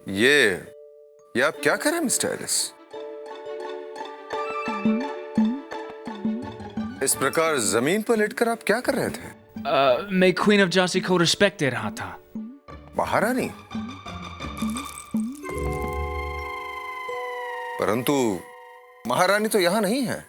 ये ये आप क्या कर रहे हैं मिस्टर एलिस? इस प्रकार जमीन पर लेटकर आप क्या कर रहे थे? मैं क्वीन ऑफ झांसी को रिस्पेक्ट दे रहा था। महारानी? परंतु महारानी तो यहां नहीं है।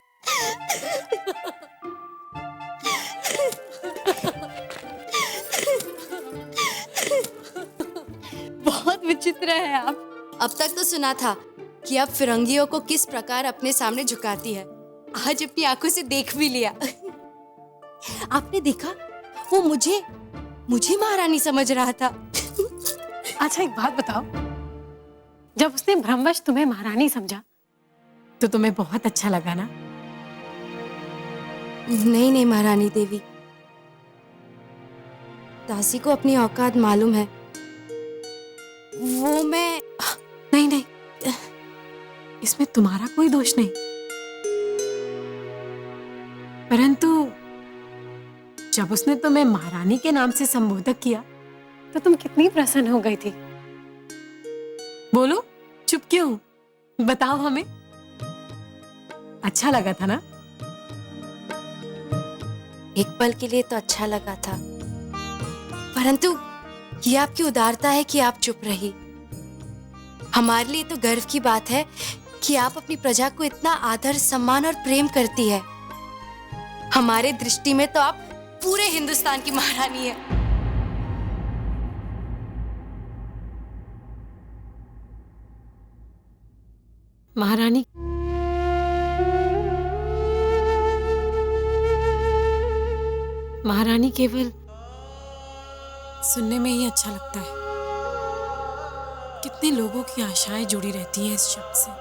बहुत विचित्र है आप। अब तक तो सुना था कि आप फिरंगियों को किस प्रकार अपने सामने झुकाती है। आज अपनी आंखों से देख भी लिया। आपने देखा, वो मुझे महारानी समझ रहा था। अच्छा एक बात बताओ, जब उसने भ्रमवश तुम्हें महारानी समझा तो तुम्हें बहुत अच्छा लगा ना? नहीं महारानी देवी, दासी को अपनी औकात मालूम है। वो मैं नहीं, इसमें तुम्हारा कोई दोष नहीं, परंतु जब उसने तुम्हें महारानी के नाम से संबोधित किया तो तुम कितनी प्रसन्न हो गई थी। बोलो, चुप क्यों? बताओ हमें। अच्छा लगा था ना? एक पल के लिए तो अच्छा लगा था, परंतु ये आपकी उदारता है कि आप चुप रही। हमारे लिए तो गर्व की बात है कि आप अपनी प्रजा को इतना आदर, सम्मान और प्रेम करती है। हमारे दृष्टि में तो आप पूरे हिंदुस्तान की महारानी है। महारानी केवल सुनने में ही अच्छा लगता है। कितने लोगों की आशाएं जुड़ी रहती हैं इस शब्द से।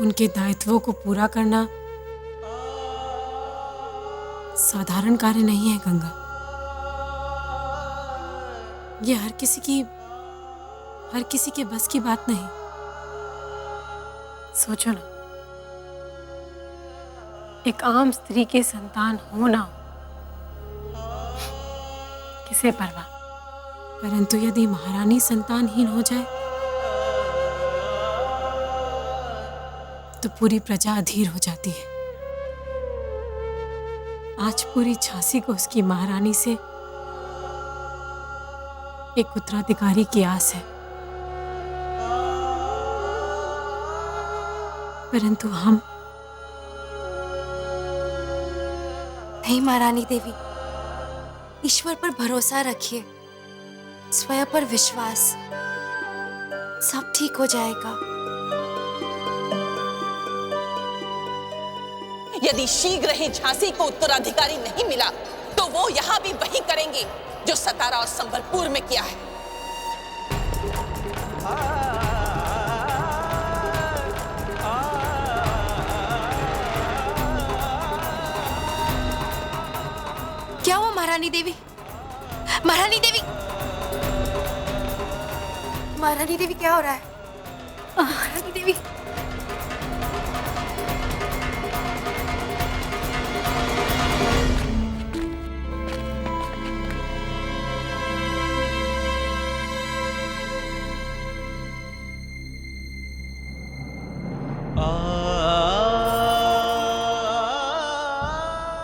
उनके दायित्वों को पूरा करना साधारण कार्य नहीं है गंगा। ये हर किसी के बस की बात नहीं। सोचो ना, एक आम स्त्री के संतान हो ना हो, किसे परवाह, परंतु यदि महारानी संतानहीन हो जाए तो पूरी प्रजा अधीर हो जाती है। आज पूरी झांसी को उसकी महारानी से एक उत्तराधिकारी की आस है, परंतु हम नहीं महारानी देवी, ईश्वर पर भरोसा रखिए, स्वयं पर विश्वास, सब ठीक हो जाएगा। यदि शीघ्र ही झांसी को उत्तराधिकारी नहीं मिला तो वो यहाँ भी वही करेंगे जो सतारा और संबलपुर में किया है। क्या हुआ महारानी देवी? महारानी देवी, महारानी देवी क्या हो रहा है? महारानी देवी,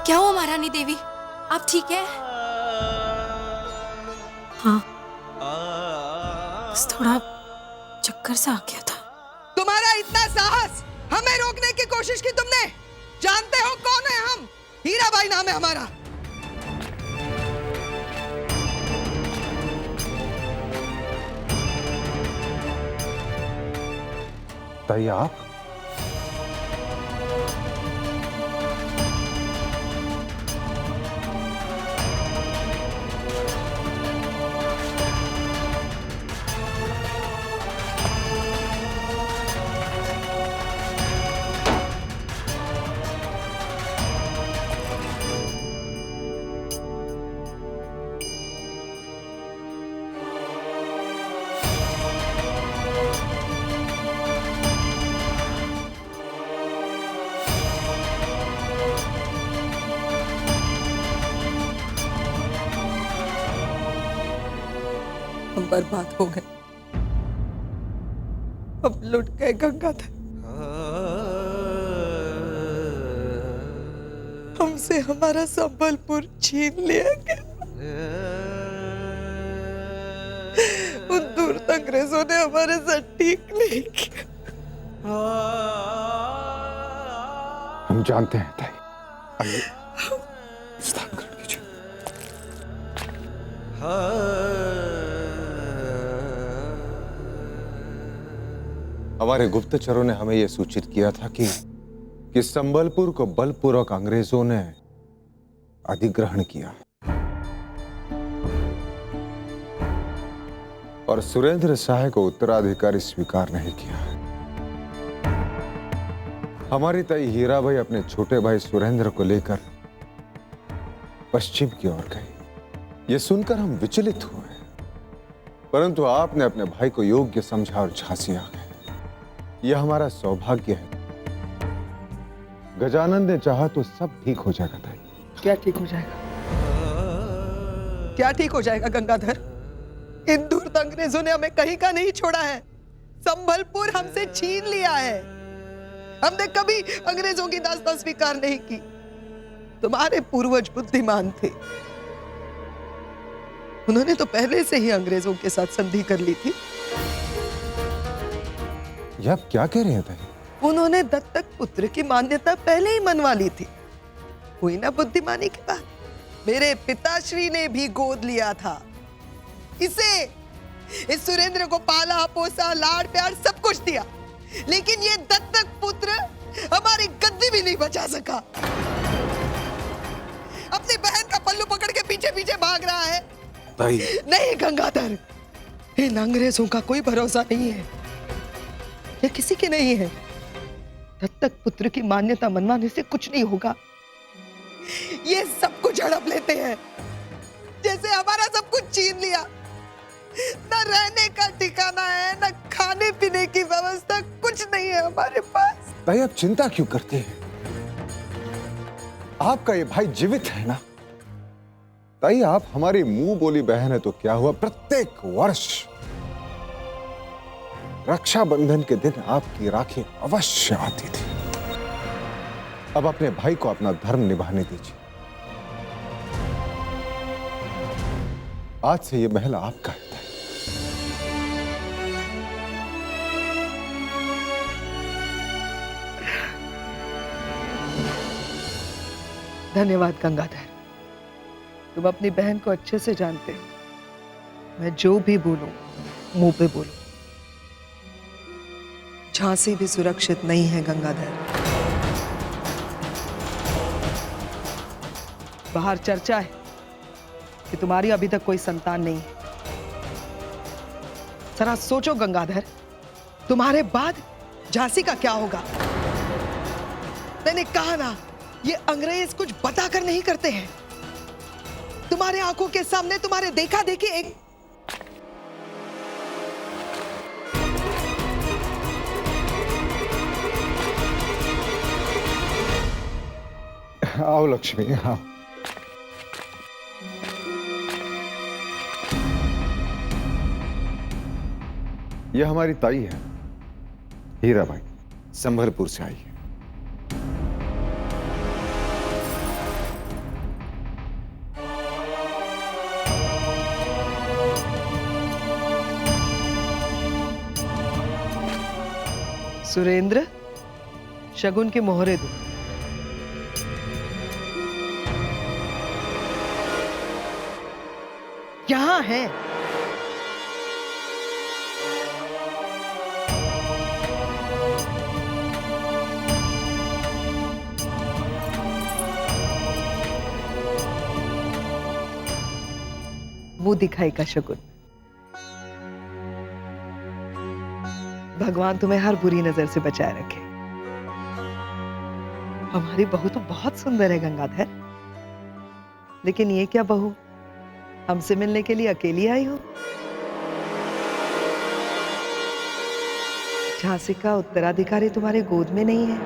क्या हुआ महारानी देवी? आप ठीक है? हाँ, बस थोड़ा चक्कर सा आ गया था। तुम्हारा इतना साहस, हमें रोकने की कोशिश की तुमने? जानते हो कौन है हम? हीराबाई नाम है हमारा। बताइए आप। हम बर्बाद हो गए, अब लुट गए गंगाधर। हमसे हमारा संबलपुर छीन लिया गया। उन दूर अंग्रेजों ने हमारे साथ ठीक नहीं किया। हम जानते हैं ताई। आइए, स्थान कर लीजिए। हमारे गुप्तचरों ने हमें यह सूचित किया था कि संबलपुर को बलपूर्वक अंग्रेजों ने अधिग्रहण किया और सुरेंद्र शाह को उत्तराधिकारी स्वीकार नहीं किया। हमारी ताई हीराबाई अपने छोटे भाई सुरेंद्र को लेकर पश्चिम की ओर गई। यह सुनकर हम विचलित हुए, परंतु आपने अपने भाई को योग्य समझा और झांसी आ गए। यह हमारा सौभाग्य है। गजानन ने चाहा तो सब ठीक हो जाएगा ताई। क्या ठीक हो जाएगा? क्या ठीक हो जाएगा गंगाधर? इन धूर्त अंग्रेजों ने हमें कहीं का नहीं छोड़ा है। संबलपुर हमसे छीन लिया है। हमने कभी अंग्रेजों की दास्तां स्वीकार नहीं की। तुम्हारे पूर्वज बुद्धिमान थे, उन्होंने तो पहले से ही अंग्रेजों के साथ संधि कर ली थी। ये आप क्या कह रहे हैं ताई? उन्होंने दत्तक पुत्र की मान्यता पहले ही मनवा ली थी। हुई ना बुद्धिमानी की बात। मेरे पिताश्री ने भी गोद लिया था इस सुरेंद्र को, पाला पोसा, लाड़ प्यार सब कुछ दिया, लेकिन ये दत्तक पुत्र हमारी गद्दी भी नहीं बचा सका। अपनी बहन का पल्लू पकड़ के पीछे पीछे भाग रहा है। ताई नहीं गंगाधर, इन अंग्रेजों का कोई भरोसा नहीं है, ये किसी के नहीं है। दत्तक पुत्र की मान्यता मनवाने से कुछ नहीं होगा। ये सब कुछ हड़प लेते हैं, जैसे हमारा सब कुछ छीन लिया। न रहने का ठिकाना है, न खाने पीने की व्यवस्था, कुछ नहीं है हमारे पास। ताई आप चिंता क्यों करते हैं? आपका ये भाई जीवित है ना ताई। आप हमारी मुंह बोली बहन है तो क्या हुआ, प्रत्येक वर्ष रक्षाबंधन के दिन आपकी राखी अवश्य आती थी। अब अपने भाई को अपना धर्म निभाने दीजिए। आज से यह महल आपका है। धन्यवाद गंगाधर, तुम अपनी बहन को अच्छे से जानते हो। मैं जो भी बोलूं मुंह पे बोलूं। झांसी भी सुरक्षित नहीं है गंगाधर। बाहर चर्चा है कि तुम्हारी अभी तक कोई संतान नहीं है। जरा सोचो गंगाधर, तुम्हारे बाद झांसी का क्या होगा? मैंने कहा ना, ये अंग्रेज कुछ बताकर नहीं करते हैं। तुम्हारे आंखों के सामने तुम्हारे देखा देखी एक आओ लक्ष्मी, आओ। यह हमारी ताई है हीराबाई, संबलपुर से आई है। सुरेंद्र, शगुन के मोहरे दो। यहां है। मुंह दिखाई का शगुन। भगवान तुम्हें हर बुरी नजर से बचाए रखे। हमारी बहू तो बहुत सुंदर है गंगाधर, लेकिन ये क्या बहू, हमसे मिलने के लिए अकेली आई हो? झांसी का उत्तराधिकारी तुम्हारे गोद में नहीं है।